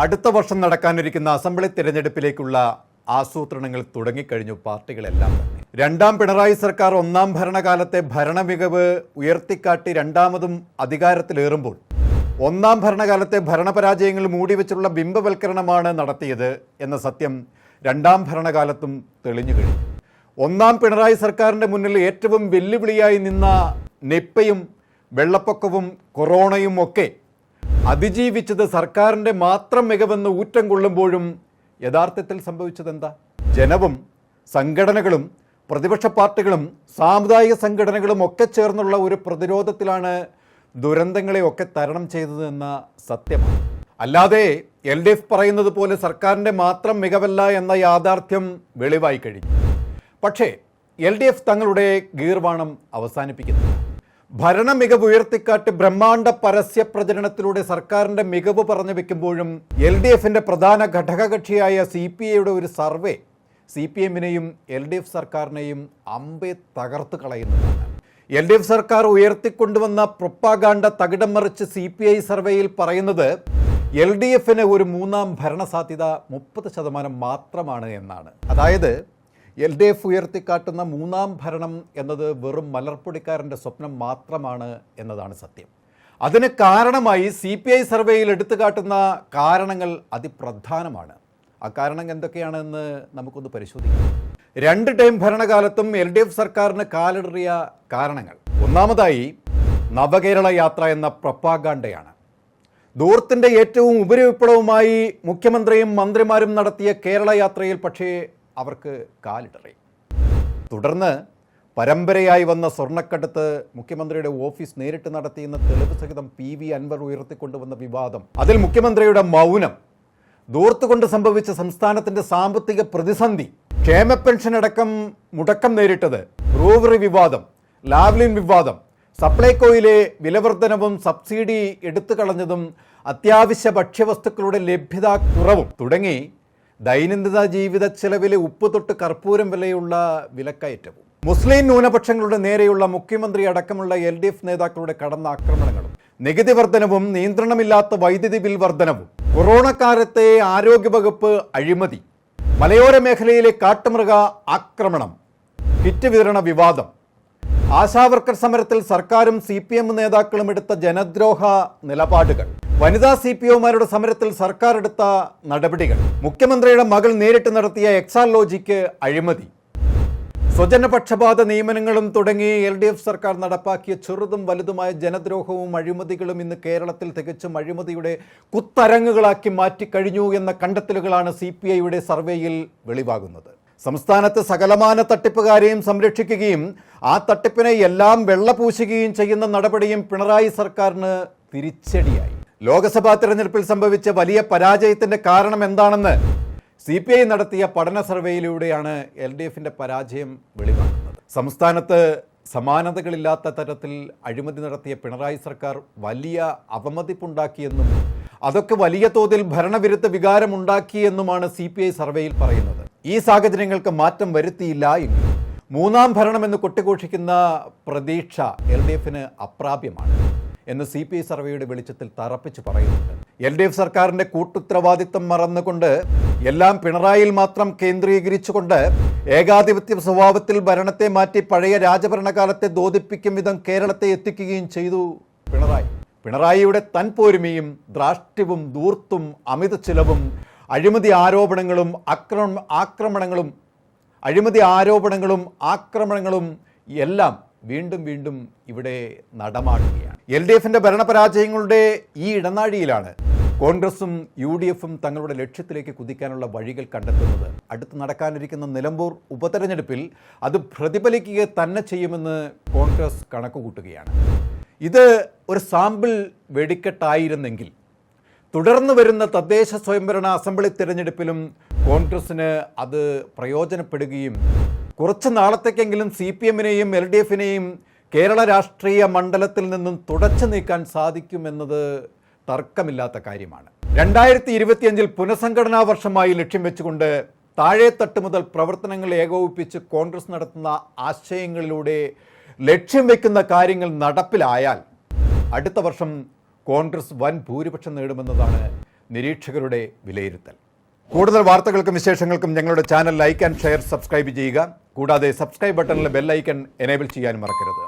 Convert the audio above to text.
അടുത്ത വർഷം നടക്കാനിരിക്കുന്ന അസംബ്ലി തിരഞ്ഞെടുപ്പിലേക്കുള്ള ആസൂത്രണങ്ങൾ തുടങ്ങിക്കഴിഞ്ഞു പാർട്ടികളെല്ലാം തന്നെ. രണ്ടാം പിണറായി സർക്കാർ ഒന്നാം ഭരണകാലത്തെ ഭരണമികവ് ഉയർത്തിക്കാട്ടി രണ്ടാമതും അധികാരത്തിലേറുമ്പോൾ ഒന്നാം ഭരണകാലത്തെ ഭരണപരാജയങ്ങൾ മൂടിവെച്ചുള്ള ബിംബവൽക്കരണമാണ് നടത്തിയത് എന്ന സത്യം രണ്ടാം ഭരണകാലത്തും തെളിഞ്ഞു കഴിഞ്ഞു. ഒന്നാം പിണറായി സർക്കാരിൻ്റെ മുന്നിൽ ഏറ്റവും വെല്ലുവിളിയായി നിന്ന നിപ്പയും വെള്ളപ്പൊക്കവും കൊറോണയും ഒക്കെ അതിജീവിച്ചത് സർക്കാരിൻ്റെ മാത്രം മികവെന്ന് ഊറ്റം കൊള്ളുമ്പോഴും യഥാർത്ഥത്തിൽ സംഭവിച്ചതെന്താ? ജനവും സംഘടനകളും പ്രതിപക്ഷ പാർട്ടികളും സാമുദായിക സംഘടനകളും ഒക്കെ ചേർന്നുള്ള ഒരു പ്രതിരോധത്തിലാണ് ദുരന്തങ്ങളെയൊക്കെ തരണം ചെയ്തതെന്ന സത്യമാണ്. അല്ലാതെ LDF പറയുന്നത് പോലെ സർക്കാരിൻ്റെ മാത്രം മികവല്ല എന്ന യാഥാർത്ഥ്യം വെളിവായി കഴിഞ്ഞു. പക്ഷേ LDF തങ്ങളുടെ ഗീർവാണം അവസാനിപ്പിക്കുന്നു. ഭരണ മികവ് ഉയർത്തിക്കാട്ടി ബ്രഹ്മാണ്ഡ പരസ്യ പ്രചരണത്തിലൂടെ സർക്കാരിൻ്റെ മികവ് പറഞ്ഞു വെക്കുമ്പോഴും LDFിൻ്റെ പ്രധാന ഘടകകക്ഷിയായ CPIയുടെ ഒരു സർവേ CPMനെയും LDF സർക്കാരിനെയും അമ്പെ തകർത്ത് കളയുന്നതാണ്. LDF സർക്കാർ ഉയർത്തിക്കൊണ്ടുവന്ന പ്രൊപ്പാഗാണ്ട തകിടം മറിച്ച് CPI സർവേയിൽ പറയുന്നത് LDFന് ഒരു മൂന്നാം ഭരണസാധ്യത 30% മാത്രമാണ് എന്നാണ്. അതായത് LDF ഉയർത്തിക്കാട്ടുന്ന മൂന്നാം ഭരണം എന്നത് വെറും മലർപ്പൊടിക്കാരൻ്റെ സ്വപ്നം മാത്രമാണ് എന്നതാണ് സത്യം. അതിന് കാരണമായി CPI സർവേയിൽ എടുത്തു കാട്ടുന്ന കാരണങ്ങൾ അതിപ്രധാനമാണ്. ആ കാരണങ്ങൾ എന്തൊക്കെയാണെന്ന് നമുക്കൊന്ന് പരിശോധിക്കാം. 2 ടൈം ഭരണകാലത്തും LDF സർക്കാരിന് കാലിടറിയ കാരണങ്ങൾ. ഒന്നാമതായി നവകേരള യാത്ര എന്ന പ്രൊപ്പാഗാണ്ടയാണ്. ദൂരത്തിൻ്റെ ഏറ്റവും ഉപരിവിപ്ലവമായി മുഖ്യമന്ത്രിയും മന്ത്രിമാരും നടത്തിയ കേരള യാത്രയിൽ പക്ഷേ അവർക്ക് കാലിടറി. തുടർന്ന് പരമ്പരയായി വന്ന സ്വർണ്ണക്കടത്ത് മുഖ്യമന്ത്രിയുടെ ഓഫീസ് നേരിട്ട് നടത്തിയെന്ന തെളിവ് സഹിതം PV അൻവർ ഉയർത്തിക്കൊണ്ടുവന്ന വിവാദം, അതിൽ മുഖ്യമന്ത്രിയുടെ മൗനം, ദൂർത്തുകൊണ്ട് സംഭവിച്ച സംസ്ഥാനത്തിൻ്റെ സാമ്പത്തിക പ്രതിസന്ധി, ക്ഷേമ പെൻഷൻ അടക്കം മുടക്കം നേരിട്ടത്, ബ്രൂവറി വിവാദം, ലാവ്ലിൻ വിവാദം, സപ്ലൈകോയിലെ വിലവർധനവും സബ്സിഡി എടുത്തു കളഞ്ഞതും, അത്യാവശ്യ ഭക്ഷ്യവസ്തുക്കളുടെ ലഭ്യത കുറവും തുടങ്ങി ദൈനംദിന ജീവിത ചെലവിലെ ഉപ്പ് തൊട്ട് കർപ്പൂരം വിലയുള്ള വിലക്കയറ്റവും, മുസ്ലിം ന്യൂനപക്ഷങ്ങളുടെ നേരെയുള്ള മുഖ്യമന്ത്രി അടക്കമുള്ള LDF നേതാക്കളുടെ കടന്നാക്രമണങ്ങളും, നികുതി വർധനവും, നിയന്ത്രണമില്ലാത്ത വൈദ്യുതി ബിൽ വർധനവും, കൊറോണ കാലത്തെ ആരോഗ്യവകുപ്പ് അഴിമതി, മലയോര മേഖലയിലെ കാട്ടുമൃഗ ആക്രമണം, കിറ്റ് വിതരണ വിവാദം, ആശാവർക്കർ സമരത്തിൽ സർക്കാരും CPM നേതാക്കളും എടുത്ത ജനദ്രോഹ നിലപാടുകൾ, വനിതാ CPOമാരുടെ സമരത്തിൽ സർക്കാർ എടുത്ത നടപടികൾ, മുഖ്യമന്ത്രിയുടെ മകൾ നേരിട്ട് നടത്തിയ എക്സാലോജിക്ക് അഴിമതി, സ്വജനപക്ഷപാത നിയമനങ്ങളും തുടങ്ങി LDF സർക്കാർ നടപ്പാക്കിയ ചെറുതും വലുതുമായ ജനദ്രോഹവും അഴിമതികളും ഇന്ന് കേരളത്തിൽ തികച്ചും അഴിമതിയുടെ കുത്തരങ്ങുകളാക്കി മാറ്റിക്കഴിഞ്ഞു എന്ന കണ്ടെത്തലുകളാണ് CPIയുടെ സർവേയിൽ വെളിവാകുന്നത്. സംസ്ഥാനത്ത് സകലമാന തട്ടിപ്പുകാരെയും സംരക്ഷിക്കുകയും ആ തട്ടിപ്പിനെ എല്ലാം വെള്ളപൂശുകയും ചെയ്യുന്ന നടപടിയും പിണറായി സർക്കാരിന് തിരിച്ചടിയായി. ലോക്സഭാ തെരഞ്ഞെടുപ്പിൽ സംഭവിച്ച വലിയ പരാജയത്തിൻ്റെ കാരണം എന്താണെന്ന് CPI നടത്തിയ പഠന സർവേയിലൂടെയാണ് LDFിൻ്റെ പരാജയം വെളിവാക്കുന്നത്. സംസ്ഥാനത്ത് സമാനതകളില്ലാത്ത തരത്തിൽ അഴിമതി നടത്തിയ പിണറായി സർക്കാർ വലിയ അവമതിപ്പുണ്ടാക്കിയെന്നും അതൊക്കെ വലിയ തോതിൽ ഭരണവിരുദ്ധ വികാരമുണ്ടാക്കിയെന്നുമാണ് CPI സർവേയിൽ പറയുന്നത്. ഈ സാഹചര്യങ്ങൾക്ക് മാറ്റം വരുത്തിയില്ല എങ്കിൽ മൂന്നാം ഭരണമെന്ന് കൊട്ടിഘോഷിക്കുന്ന പ്രതീക്ഷ LDFന് അപ്രാപ്യമാണ് എന്ന് CPI സർവേയുടെ വെളിച്ചത്തിൽ തറപ്പിച്ച് പറയുന്നുണ്ട്. LDF സർക്കാരിൻ്റെ കൂട്ടുത്തരവാദിത്വം മറന്നുകൊണ്ട് എല്ലാം പിണറായിയിൽ മാത്രം കേന്ദ്രീകരിച്ചുകൊണ്ട് ഏകാധിപത്യ സ്വഭാവത്തിൽ ഭരണത്തെ മാറ്റി പഴയ രാജഭരണകാലത്തെ ദോതിപ്പിക്കും വിധം കേരളത്തെ എത്തിക്കുകയും ചെയ്തു പിണറായിയുടെ തൻപോരുമയും ദ്രാഷ്ട്യവും ധൂർത്തും അമിത ചിലവും അഴിമതി ആരോപണങ്ങളും ആക്രമണങ്ങളും എല്ലാം വീണ്ടും ഇവിടെ നടമാടുകയാണ്. LDFിൻ്റെ ഭരണപരാജയങ്ങളുടെ ഈ ഇടനാഴിയിലാണ് കോൺഗ്രസും UDFും തങ്ങളുടെ ലക്ഷ്യത്തിലേക്ക് കുതിക്കാനുള്ള വഴികൾ കണ്ടെത്തുന്നത്. അടുത്ത് നടക്കാനിരിക്കുന്ന നിലമ്പൂർ ഉപതെരഞ്ഞെടുപ്പിൽ അത് പ്രതിഫലിക്കുക തന്നെ ചെയ്യുമെന്ന് കോൺഗ്രസ് കണക്കുകൂട്ടുകയാണ്. ഇത് ഒരു സാമ്പിൾ വെടിക്കെട്ടായിരുന്നെങ്കിൽ തുടർന്ന് വരുന്ന തദ്ദേശ സ്വയംഭരണ അസംബ്ലി തിരഞ്ഞെടുപ്പിലും കോൺഗ്രസിന് അത് പ്രയോജനപ്പെടുകയും കുറച്ച് നാളത്തേക്കെങ്കിലും CPMനെയും LDFനെയും കേരള രാഷ്ട്രീയ മണ്ഡലത്തിൽ നിന്നും തുടച്ചു നീക്കാൻ സാധിക്കുമെന്നത് തർക്കമില്ലാത്ത കാര്യമാണ്. 2025 പുനഃസംഘടനാ വർഷമായി ലക്ഷ്യം വെച്ചുകൊണ്ട് താഴെത്തട്ട് മുതൽ പ്രവർത്തനങ്ങൾ ഏകോപിപ്പിച്ച് കോൺഗ്രസ് നടത്തുന്ന ആശയങ്ങളിലൂടെ ലക്ഷ്യം വെക്കുന്ന കാര്യങ്ങൾ നടപ്പിലായാൽ അടുത്ത വർഷം കോൺഗ്രസ് വൻ ഭൂരിപക്ഷം നേടുമെന്നതാണ് നിരീക്ഷകരുടെ വിലയിരുത്തൽ. കൂടുതൽ വാർത്തകൾക്കും വിശേഷങ്ങൾക്കും ഞങ്ങളുടെ channel like and share subscribe ചെയ്യുക. കൂടാതെ സബ്സ്ക്രൈബ് ബട്ടണിലെ ബെൽ ഐക്കൺ എനേബിൾ ചെയ്യാൻ മറക്കരുത്.